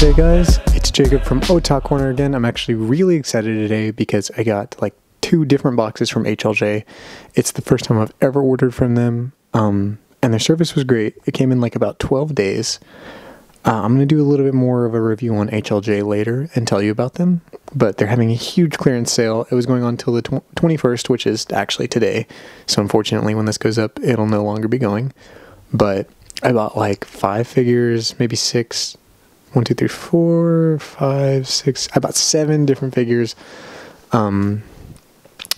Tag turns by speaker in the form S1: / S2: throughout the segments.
S1: Hey guys, it's Jacob from Otak Corner again. I'm actually really excited today because I got like 2 different boxes from HLJ. It's the first time I've ever ordered from them, and their service was great. It came in like about 12 days. I'm going to do a little bit more of a review on HLJ later and tell you about them, but they're having a huge clearance sale. It was going on until the 21st, which is actually today, so unfortunately when this goes up, it'll no longer be going. But I bought like 5 figures, maybe 6. 1, 2, 3, 4, 5, 6. I bought 7 different figures. One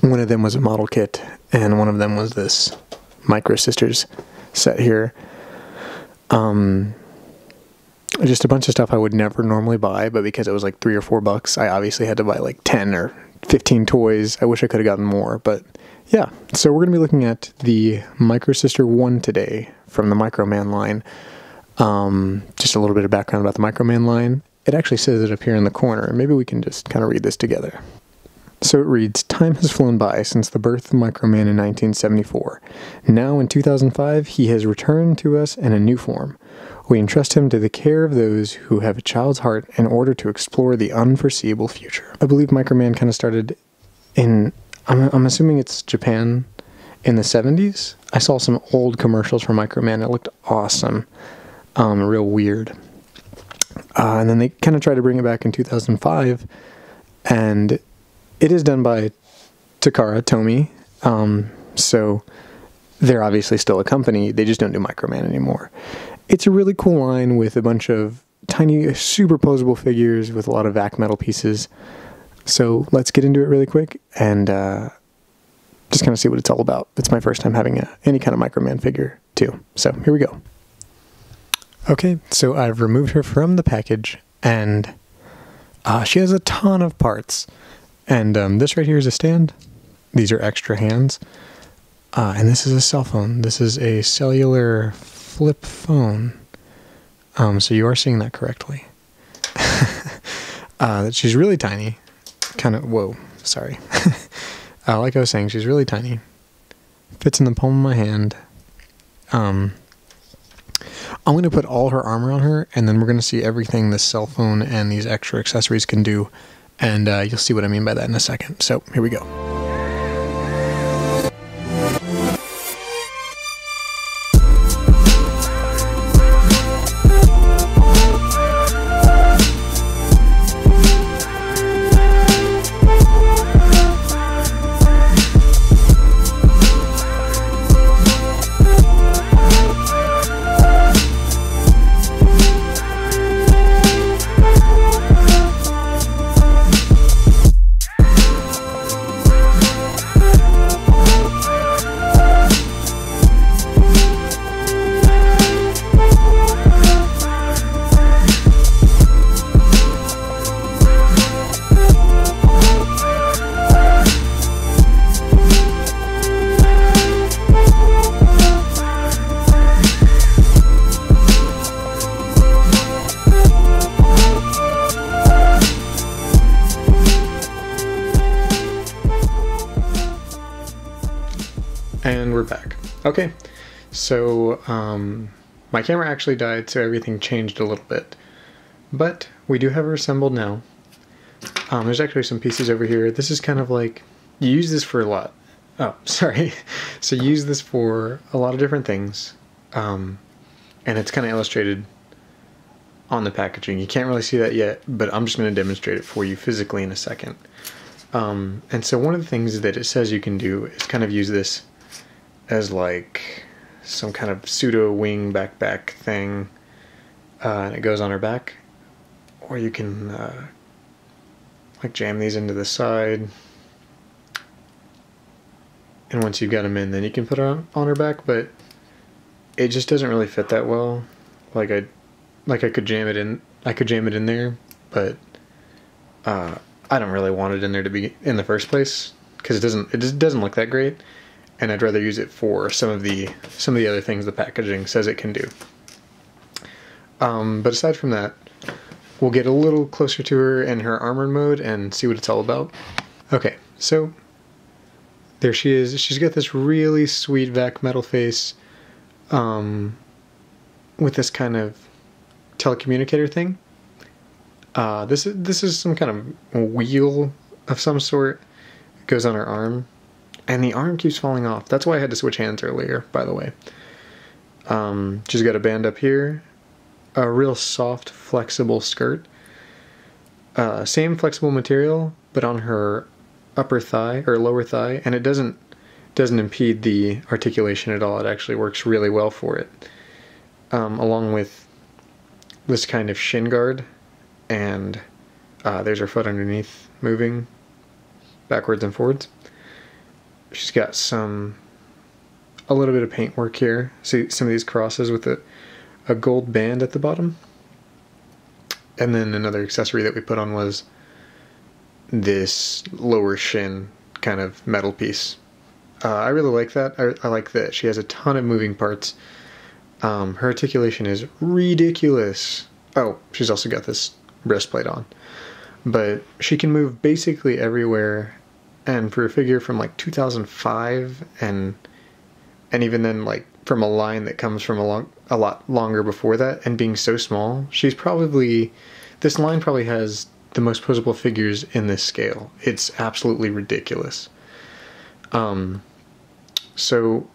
S1: of them was a model kit, and one of them was this Microsisters set here. Just a bunch of stuff I would never normally buy, but because it was like $3 or $4, I obviously had to buy like 10 or 15 toys. I wish I could have gotten more, but yeah. So we're going to be looking at the Microsister 1 today from the Microman line. Just a little bit of background about the Microman line. It actually says it up here in the corner. Maybe we can just kind of read this together. So it reads, "Time has flown by since the birth of Microman in 1974. Now in 2005, he has returned to us in a new form. We entrust him to the care of those who have a child's heart in order to explore the unforeseeable future." I believe Microman kind of started in, I'm assuming it's Japan in the 70s. I saw some old commercials for Microman. It looked awesome. Real weird. And then they kind of tried to bring it back in 2005, and it is done by Takara Tomy. So they're obviously still a company. They just don't do Microman anymore. It's a really cool line with a bunch of tiny superposable figures with a lot of vac metal pieces. So let's get into it really quick and just kind of see what it's all about. It's my first time having any kind of Microman figure too. So here we go. Okay, so I've removed her from the package, and she has a ton of parts. And this right here is a stand. These are extra hands. And this is a cell phone. This is a cellular flip phone. So you are seeing that correctly. She's really tiny. Kind of, whoa, sorry. Like I was saying, she's really tiny. Fits in the palm of my hand. I'm going to put all her armor on her, and then we're going to see everything this cell phone and these extra accessories can do, and you'll see what I mean by that in a second. So, here we go. And we're back. Okay, so my camera actually died, so everything changed a little bit. But we do have her assembled now. There's actually some pieces over here. This is kind of like, you use this for a lot. Oh, sorry. So you use this for a lot of different things. And it's kind of illustrated on the packaging. You can't really see that yet, but I'm just going to demonstrate it for you physically in a second. And so one of the things that it says you can do is kind of use this as like some kind of pseudo wing backpack thing, and it goes on her back, or you can like jam these into the side, and once you've got them in, then you can put her on her back. But it just doesn't really fit that well. Like I could jam it in, there, but I don't really want it in there to be in the first place, because it just doesn't look that great. And I'd rather use it for some of the other things the packaging says it can do. But aside from that, we'll get a little closer to her in her armored mode and see what it's all about. Okay, so there she is. She's got this really sweet vac metal face with this kind of telecommunicator thing. This is some kind of wheel of some sort. It goes on her arm, and the arm keeps falling off. That's why I had to switch hands earlier, by the way. She's got a band up here, a real soft, flexible skirt. Same flexible material, but on her upper thigh or lower thigh, and it doesn't impede the articulation at all. It actually works really well for it. Along with this kind of shin guard, and there's her foot underneath moving backwards and forwards. She's got a little bit of paintwork here. See some of these crosses with a gold band at the bottom. And then another accessory that we put on was this lower shin kind of metal piece. I really like that. I like that she has a ton of moving parts. Her articulation is ridiculous. Oh, she's also got this breastplate on. But she can move basically everywhere. And for a figure from like 2005 and even then like from a line that comes from a lot longer before that, and being so small, this line probably has the most posable figures in this scale. It's absolutely ridiculous. So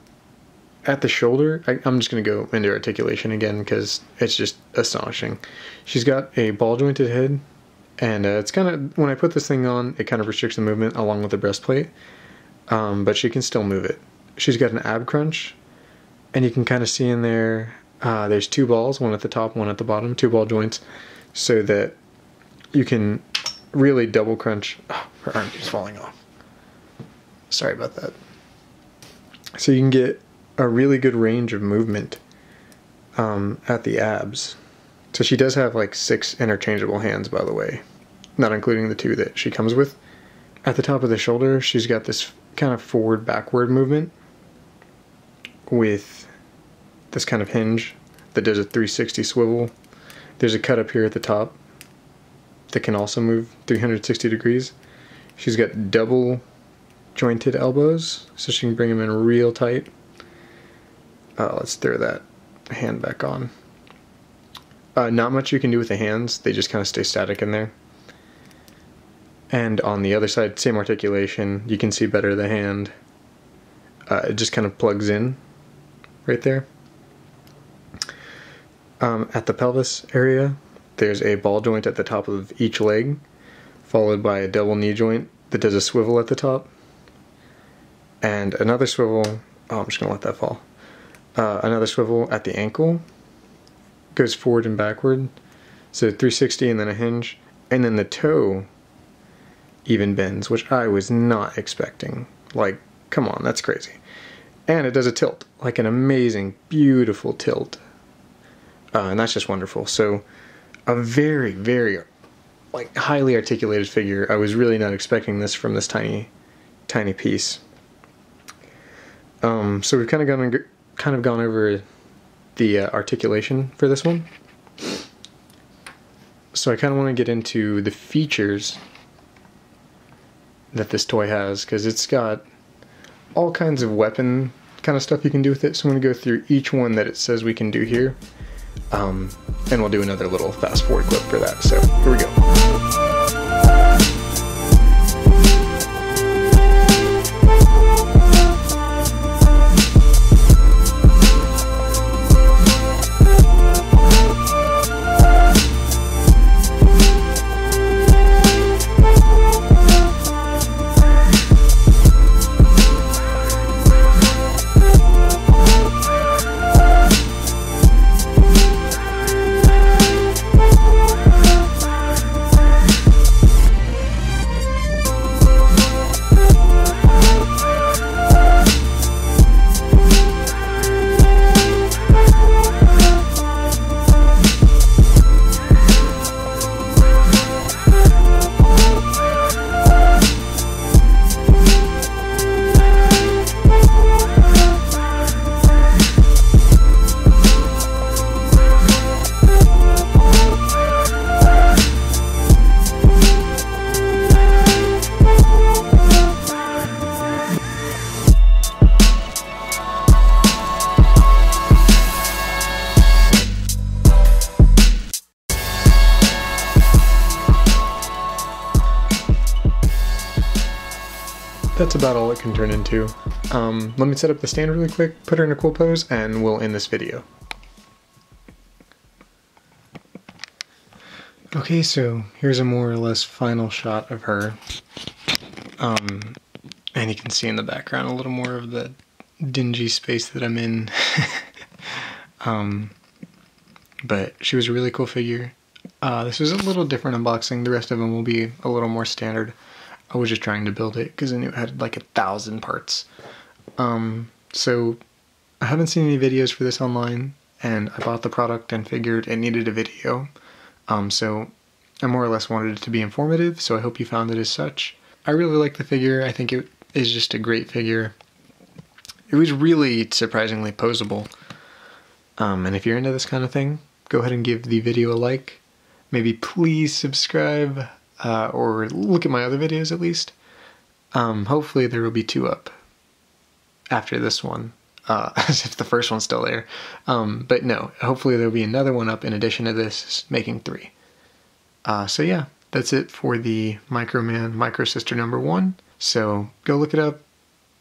S1: at the shoulder, I'm just going to go into articulation again because it's just astonishing. She's got a ball jointed head, and it's kind of, when I put this thing on, it kind of restricts the movement along with the breastplate, but she can still move it. She's got an ab crunch, and you can kind of see in there, there's two balls, one at the top, one at the bottom, two ball joints, so that you can really double crunch. Oh, her arm keeps falling off. Sorry about that. So you can get a really good range of movement at the abs. So she does have like 6 interchangeable hands, by the way, not including the 2 that she comes with. At the top of the shoulder, she's got this kind of forward-backward movement with this kind of hinge that does a 360 swivel. There's a cut up here at the top that can also move 360 degrees. She's got double jointed elbows, so she can bring them in real tight. Let's throw that hand back on. Not much you can do with the hands, they just kind of stay static in there. And on the other side, same articulation, you can see better the hand. It just kind of plugs in right there. At the pelvis area, there's a ball joint at the top of each leg, followed by a double knee joint that does a swivel at the top. And another swivel, I'm just going to let that fall. Another swivel at the ankle, goes forward and backward, so 360 and then a hinge, and then the toe even bends, which I was not expecting. Like, come on, that's crazy. And it does a tilt, like an amazing, beautiful tilt. And that's just wonderful. So a very, very like highly articulated figure. I was really not expecting this from this tiny piece. So we've kind of gone over the articulation for this one. So I kind of want to get into the features that this toy has, because it's got all kinds of weapon kind of stuff you can do with it. So I'm going to go through each one that it says we can do here, and we'll do another little fast forward clip for that. So here we go. that's about all it can turn into. Let me set up the stand really quick, put her in a cool pose, and we'll end this video. Okay, so here's a more or less final shot of her. And you can see in the background a little more of the dingy space that I'm in. But she was a really cool figure. This was a little different unboxing. The rest of them will be a little more standard. I was just trying to build it because I knew it had like 1,000 parts. So I haven't seen any videos for this online, and I bought the product and figured it needed a video. So I more or less wanted it to be informative, so I hope you found it as such. I really like the figure. I think it is just a great figure. It was really surprisingly posable. And if you're into this kind of thing, go ahead and give the video a like. Maybe please subscribe, or look at my other videos at least. Hopefully there will be 2 up after this one, as if the first one's still there. But no, hopefully there'll be another one up in addition to this, making 3. So yeah, that's it for the Microman Microsister #1. So go look it up,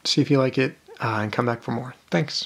S1: see if you like it, and come back for more. Thanks.